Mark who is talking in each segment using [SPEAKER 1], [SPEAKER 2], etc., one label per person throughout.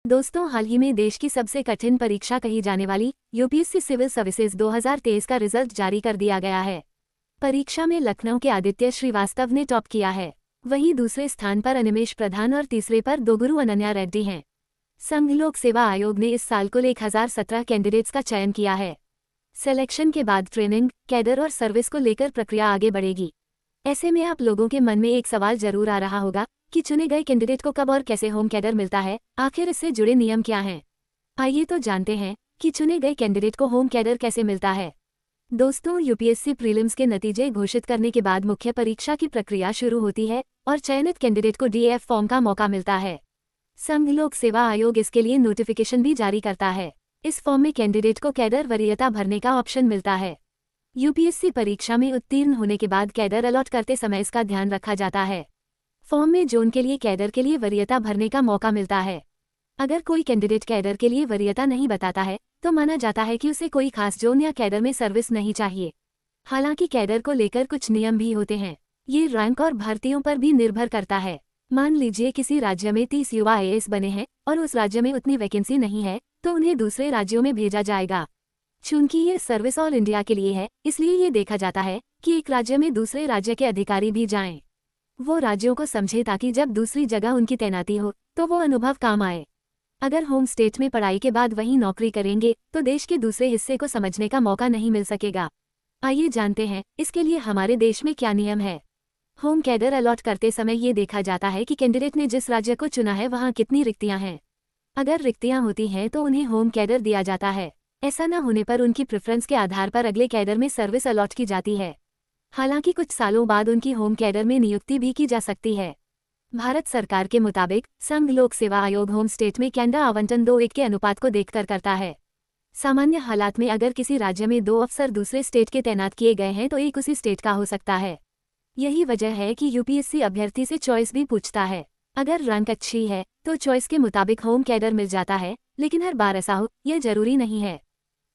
[SPEAKER 1] दोस्तों, हाल ही में देश की सबसे कठिन परीक्षा कही जाने वाली यूपीएससी सिविल सर्विसेज 2023 का रिजल्ट जारी कर दिया गया है। परीक्षा में लखनऊ के आदित्य श्रीवास्तव ने टॉप किया है। वहीं दूसरे स्थान पर अनिमेश प्रधान और तीसरे पर दोगुरु अनन्या रेड्डी हैं। संघ लोक सेवा आयोग ने इस साल कुल 1017 कैंडिडेट्स का चयन किया है। सिलेक्शन के बाद ट्रेनिंग, कैडर और सर्विस को लेकर प्रक्रिया आगे बढ़ेगी। ऐसे में आप लोगों के मन में एक सवाल जरूर आ रहा होगा कि चुने गए कैंडिडेट को कब और कैसे होम कैडर मिलता है, आखिर इससे जुड़े नियम क्या हैं। आइए तो जानते हैं कि चुने गए कैंडिडेट को होम कैडर कैसे मिलता है। दोस्तों, यूपीएससी प्रीलिम्स के नतीजे घोषित करने के बाद मुख्य परीक्षा की प्रक्रिया शुरू होती है और चयनित कैंडिडेट को डीएफ फॉर्म का मौका मिलता है। संघ लोक सेवा आयोग इसके लिए नोटिफिकेशन भी जारी करता है। इस फॉर्म में कैंडिडेट को कैडर वरीयता भरने का ऑप्शन मिलता है। यूपीएससी परीक्षा में उत्तीर्ण होने के बाद कैडर अलॉट करते समय इसका ध्यान रखा जाता है। फॉर्म में जोन के लिए कैडर के लिए वरीयता भरने का मौका मिलता है। अगर कोई कैंडिडेट कैडर के लिए वरीयता नहीं बताता है तो माना जाता है कि उसे कोई खास जोन या कैडर में सर्विस नहीं चाहिए। हालांकि कैडर को लेकर कुछ नियम भी होते हैं। ये रैंक और भर्तियों पर भी निर्भर करता है। मान लीजिए किसी राज्य में 30 युवा आईएएस बने हैं और उस राज्य में उतनी वैकेंसी नहीं है तो उन्हें दूसरे राज्यों में भेजा जाएगा। चूंकि ये सर्विस ऑल इंडिया के लिए है, इसलिए ये देखा जाता है कि एक राज्य में दूसरे राज्य के अधिकारी भी जाएं। वो राज्यों को समझे ताकि जब दूसरी जगह उनकी तैनाती हो तो वो अनुभव काम आए। अगर होम स्टेट में पढ़ाई के बाद वहीं नौकरी करेंगे तो देश के दूसरे हिस्से को समझने का मौका नहीं मिल सकेगा। आइए जानते हैं इसके लिए हमारे देश में क्या नियम है। होम कैडर अलॉट करते समय ये देखा जाता है कि कैंडिडेट ने जिस राज्य को चुना है वहाँ कितनी रिक्तियाँ हैं। अगर रिक्तियाँ होती हैं तो उन्हें होम कैडर दिया जाता है। ऐसा न होने पर उनकी प्रेफरेंस के आधार पर अगले कैडर में सर्विस अलॉट की जाती है। हालांकि कुछ सालों बाद उनकी होम कैडर में नियुक्ति भी की जा सकती है। भारत सरकार के मुताबिक संघ लोक सेवा आयोग होम स्टेट में कैडर आवंटन 2:1 के अनुपात को देखकर करता है। सामान्य हालात में अगर किसी राज्य में 2 अफसर दूसरे स्टेट के तैनात किए गए हैं तो एक उसी स्टेट का हो सकता है। यही वजह है कि यूपीएससी अभ्यर्थी से चॉइस भी पूछता है। अगर रैंक अच्छी है तो चॉइस के मुताबिक होम कैडर मिल जाता है, लेकिन हर बार ऐसा हो यह जरूरी नहीं है।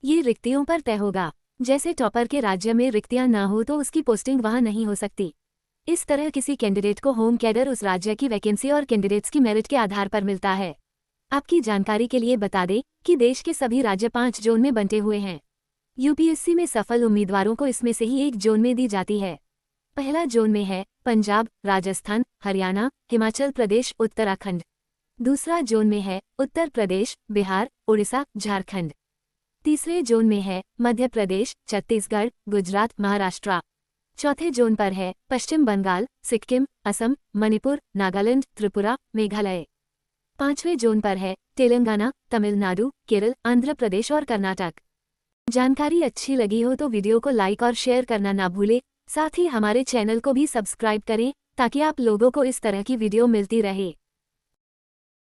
[SPEAKER 1] ये रिक्तियों पर तय होगा। जैसे टॉपर के राज्य में रिक्तियां ना हो तो उसकी पोस्टिंग वहां नहीं हो सकती। इस तरह किसी कैंडिडेट को होम कैडर उस राज्य की वैकेंसी और कैंडिडेट्स की मेरिट के आधार पर मिलता है। आपकी जानकारी के लिए बता दें कि देश के सभी राज्य 5 जोन में बंटे हुए हैं। यूपीएससी में सफल उम्मीदवारों को इसमें से ही एक जोन में दी जाती है। पहला जोन में है पंजाब, राजस्थान, हरियाणा, हिमाचल प्रदेश, उत्तराखंड। दूसरा जोन में है उत्तर प्रदेश, बिहार, उड़ीसा, झारखंड। तीसरे जोन में है मध्य प्रदेश, छत्तीसगढ़, गुजरात, महाराष्ट्र। चौथे जोन पर है पश्चिम बंगाल, सिक्किम, असम, मणिपुर, नागालैंड, त्रिपुरा, मेघालय। पांचवें जोन पर है तेलंगाना, तमिलनाडु, केरल, आंध्र प्रदेश और कर्नाटक। जानकारी अच्छी लगी हो तो वीडियो को लाइक और शेयर करना ना भूलें। साथ ही हमारे चैनल को भी सब्सक्राइब करें ताकि आप लोगों को इस तरह की वीडियो मिलती रहे।